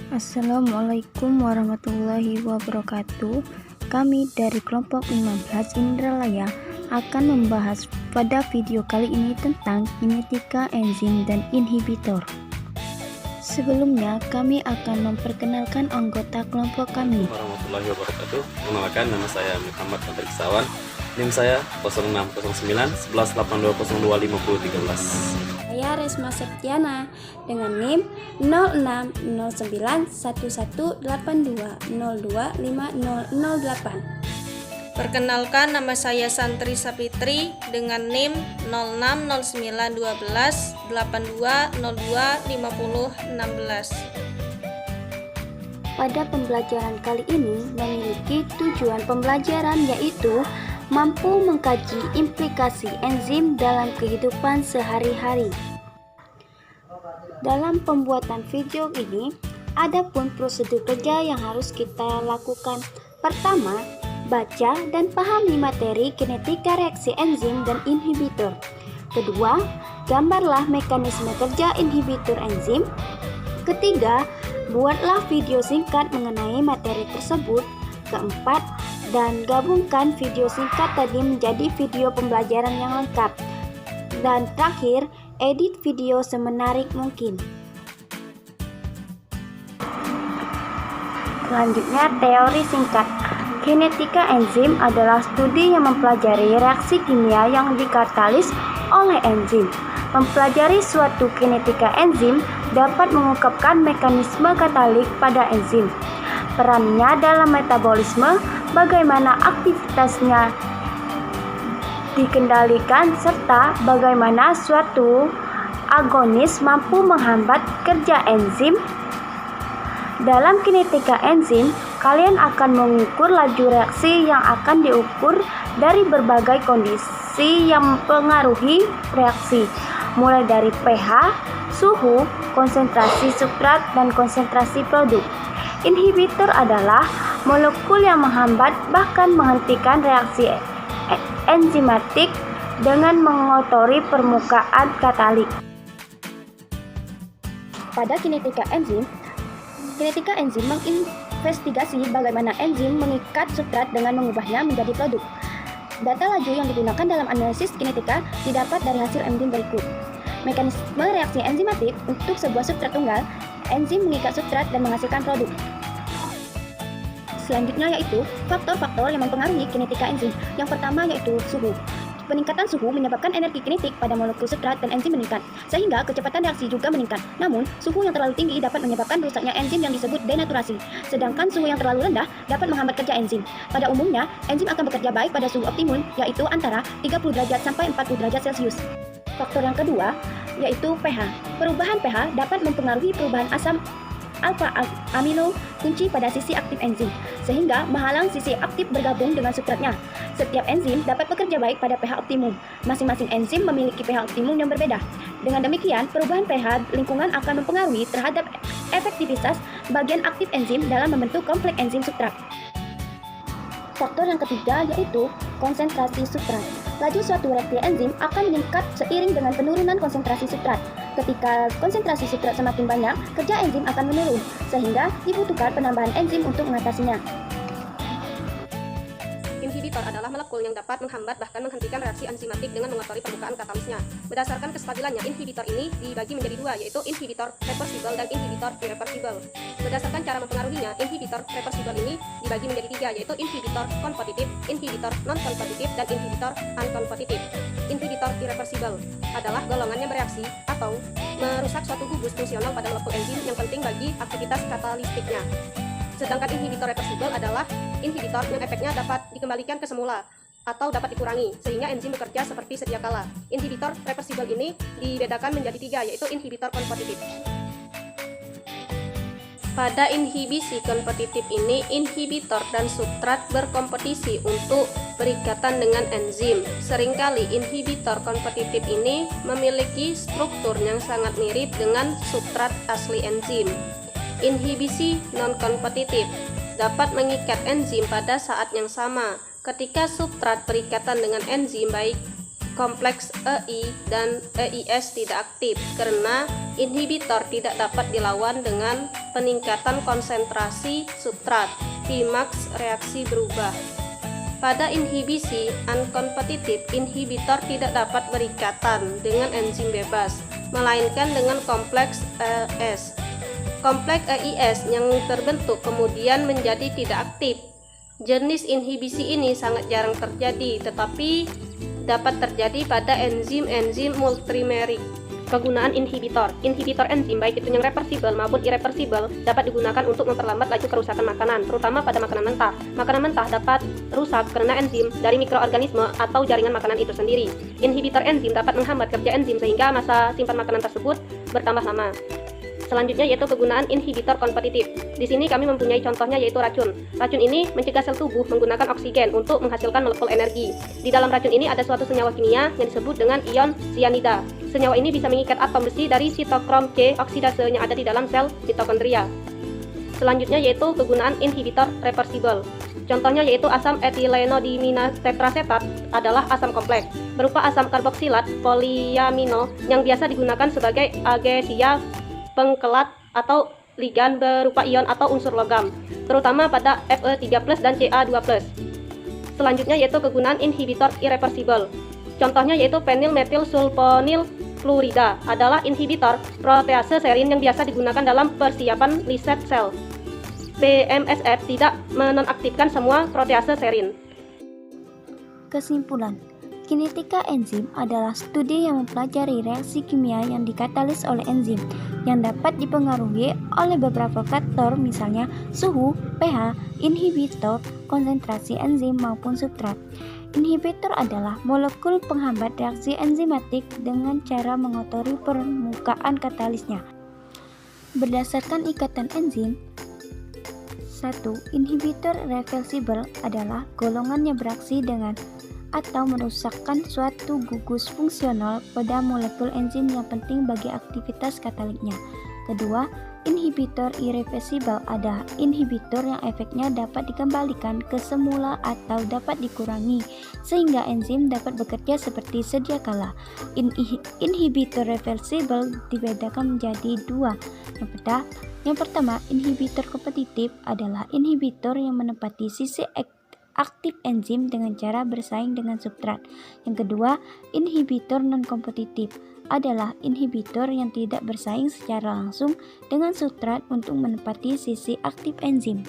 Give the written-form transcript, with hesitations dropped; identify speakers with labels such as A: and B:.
A: Assalamualaikum warahmatullahi wabarakatuh. Kami dari kelompok 15 Indralaya akan membahas pada video kali ini tentang kinetika enzim dan inhibitor. Sebelumnya, kami akan memperkenalkan anggota kelompok kami.
B: Warahmatullahi wabarakatuh. Perkenalkan, nama saya Muhammad Fadrik Sawan. NIM saya 0609 1182025013.
C: Saya Resma Septiana dengan NIM 06091182025008.
D: Perkenalkan, nama saya Santri Sapitri dengan NIM 06091282025016.
C: Pada pembelajaran kali ini memiliki tujuan pembelajaran yaitu mampu mengkaji implikasi enzim dalam kehidupan sehari-hari. Dalam pembuatan video ini, ada pun prosedur kerja yang harus kita lakukan. Pertama, baca dan pahami materi kinetika reaksi enzim dan inhibitor. Kedua, gambarlah mekanisme kerja inhibitor enzim. Ketiga, buatlah video singkat mengenai materi tersebut. Keempat, dan gabungkan video singkat tadi menjadi video pembelajaran yang lengkap. Dan terakhir, edit video semenarik mungkin. Selanjutnya, teori singkat. Kinetika enzim adalah studi yang mempelajari reaksi kimia yang dikatalis oleh enzim. Mempelajari suatu kinetika enzim dapat mengungkapkan mekanisme katalik pada enzim, perannya dalam metabolisme, bagaimana aktivitasnya dikendalikan, serta bagaimana suatu agonis mampu menghambat kerja enzim. Dalam kinetika enzim, kalian akan mengukur laju reaksi yang akan diukur dari berbagai kondisi yang mempengaruhi reaksi, mulai dari pH, suhu, konsentrasi substrat, dan konsentrasi produk. Inhibitor adalah molekul yang menghambat bahkan menghentikan reaksi enzimatik dengan mengotori permukaan katalik. Pada kinetika enzim menginvestigasi bagaimana enzim mengikat substrat dengan mengubahnya menjadi produk. Data laju yang digunakan dalam analisis kinetika didapat dari hasil enzim berikut. Mekanisme reaksi enzimatik untuk sebuah substrat tunggal, enzim mengikat substrat dan menghasilkan produk. Selanjutnya yaitu faktor-faktor yang mempengaruhi kinetika enzim. Yang pertama yaitu suhu. Peningkatan suhu menyebabkan energi kinetik pada molekul substrat dan enzim meningkat, sehingga kecepatan reaksi juga meningkat. Namun, suhu yang terlalu tinggi dapat menyebabkan rusaknya enzim yang disebut denaturasi, sedangkan suhu yang terlalu rendah dapat menghambat kerja enzim. Pada umumnya, enzim akan bekerja baik pada suhu optimum, yaitu antara 30 derajat sampai 40 derajat Celcius. Faktor yang kedua yaitu pH. Perubahan pH dapat mempengaruhi perubahan asam alfa amino kunci pada sisi aktif enzim, sehingga menghalang sisi aktif bergabung dengan substratnya. Setiap enzim dapat bekerja baik pada pH optimum. Masing-masing enzim memiliki pH optimum yang berbeda. Dengan demikian, perubahan pH lingkungan akan mempengaruhi terhadap efektivitas bagian aktif enzim dalam membentuk kompleks enzim substrat. Faktor yang ketiga yaitu konsentrasi substrat. Laju suatu reaksi enzim akan meningkat seiring dengan penurunan konsentrasi substrat. Ketika konsentrasi substrat semakin banyak, kerja enzim akan menurun, sehingga dibutuhkan penambahan enzim untuk mengatasinya.
E: Inhibitor adalah molekul yang dapat menghambat bahkan menghentikan reaksi enzimatik dengan mengotori permukaan katalisnya. Berdasarkan kestabilannya, inhibitor ini dibagi menjadi dua, yaitu inhibitor reversible dan inhibitor irreversible. Berdasarkan cara mempengaruhinya, inhibitor reversible ini dibagi menjadi tiga, yaitu inhibitor kompetitif, inhibitor non-kompetitif, dan inhibitor unkompetitif. Inhibitor irreversible adalah golongan yang bereaksi atau merusak suatu gugus fungsional pada molekul enzim yang penting bagi aktivitas katalistiknya. Sedangkan inhibitor reversible adalah inhibitor yang efeknya dapat dikembalikan ke semula atau dapat dikurangi, sehingga enzim bekerja seperti sedia kala. Inhibitor reversible ini dibedakan menjadi tiga, yaitu inhibitor kompetitif.
D: Pada inhibisi kompetitif ini, inhibitor dan substrat berkompetisi untuk berikatan dengan enzim. Seringkali inhibitor kompetitif ini memiliki struktur yang sangat mirip dengan substrat asli enzim. Inhibisi non-kompetitif dapat mengikat enzim pada saat yang sama. Ketika substrat berikatan dengan enzim baik kompleks EI dan EIS tidak aktif karena inhibitor tidak dapat dilawan dengan peningkatan konsentrasi substrat. Vmax reaksi berubah. Pada inhibisi uncompetitive, inhibitor tidak dapat berikatan dengan enzim bebas, melainkan dengan kompleks EIS. Kompleks EIS yang terbentuk kemudian menjadi tidak aktif. Jenis inhibisi ini sangat jarang terjadi, tetapi dapat terjadi pada enzim-enzim multimerik. Kegunaan inhibitor enzim baik itu yang reversibel maupun irreversibel dapat digunakan untuk memperlambat laju kerusakan makanan, terutama pada makanan mentah. Makanan mentah dapat rusak karena enzim dari mikroorganisme atau jaringan makanan itu sendiri. Inhibitor enzim dapat menghambat kerja enzim sehingga masa simpan makanan tersebut bertambah lama. Selanjutnya yaitu kegunaan inhibitor kompetitif. Di sini kami mempunyai contohnya yaitu racun. Racun ini mencegah sel tubuh menggunakan oksigen untuk menghasilkan molekul energi. Di dalam racun ini ada suatu senyawa kimia yang disebut dengan ion cyanida. Senyawa ini bisa mengikat atom besi dari sitokrom C oksidase yang ada di dalam sel mitokondria. Selanjutnya yaitu kegunaan inhibitor reversibel. Contohnya yaitu asam etilenodimetetrasetat adalah asam kompleks berupa asam karboksilat poliamino yang biasa digunakan sebagai agesia pengkelat atau ligan berupa ion atau unsur logam, terutama pada Fe3+ dan Ca2+. Selanjutnya yaitu kegunaan inhibitor irreversibel. Contohnya yaitu fenilmetil sulfonil fluorida adalah inhibitor protease serin yang biasa digunakan dalam persiapan lyset sel. PMSF tidak menonaktifkan semua protease serin.
A: Kesimpulan, kinetika enzim adalah studi yang mempelajari reaksi kimia yang dikatalis oleh enzim yang dapat dipengaruhi oleh beberapa faktor, misalnya suhu, pH, inhibitor, konsentrasi enzim maupun substrat. Inhibitor adalah molekul penghambat reaksi enzimatik dengan cara mengotori permukaan katalisnya. Berdasarkan ikatan enzim, 1. Inhibitor reversibel adalah golongan yang beraksi dengan atau merusakkan suatu gugus fungsional pada molekul enzim yang penting bagi aktivitas kataliknya. Kedua, inhibitor irreversibel adalah inhibitor yang efeknya dapat dikembalikan ke semula atau dapat dikurangi sehingga enzim dapat bekerja seperti sedia kala. Inhibitor reversibel dibedakan menjadi dua. Yang pertama, inhibitor kompetitif adalah inhibitor yang menempati sisi aktif enzim dengan cara bersaing dengan substrat. Yang kedua, inhibitor non-kompetitif adalah inhibitor yang tidak bersaing secara langsung dengan substrat untuk menempati sisi aktif enzim.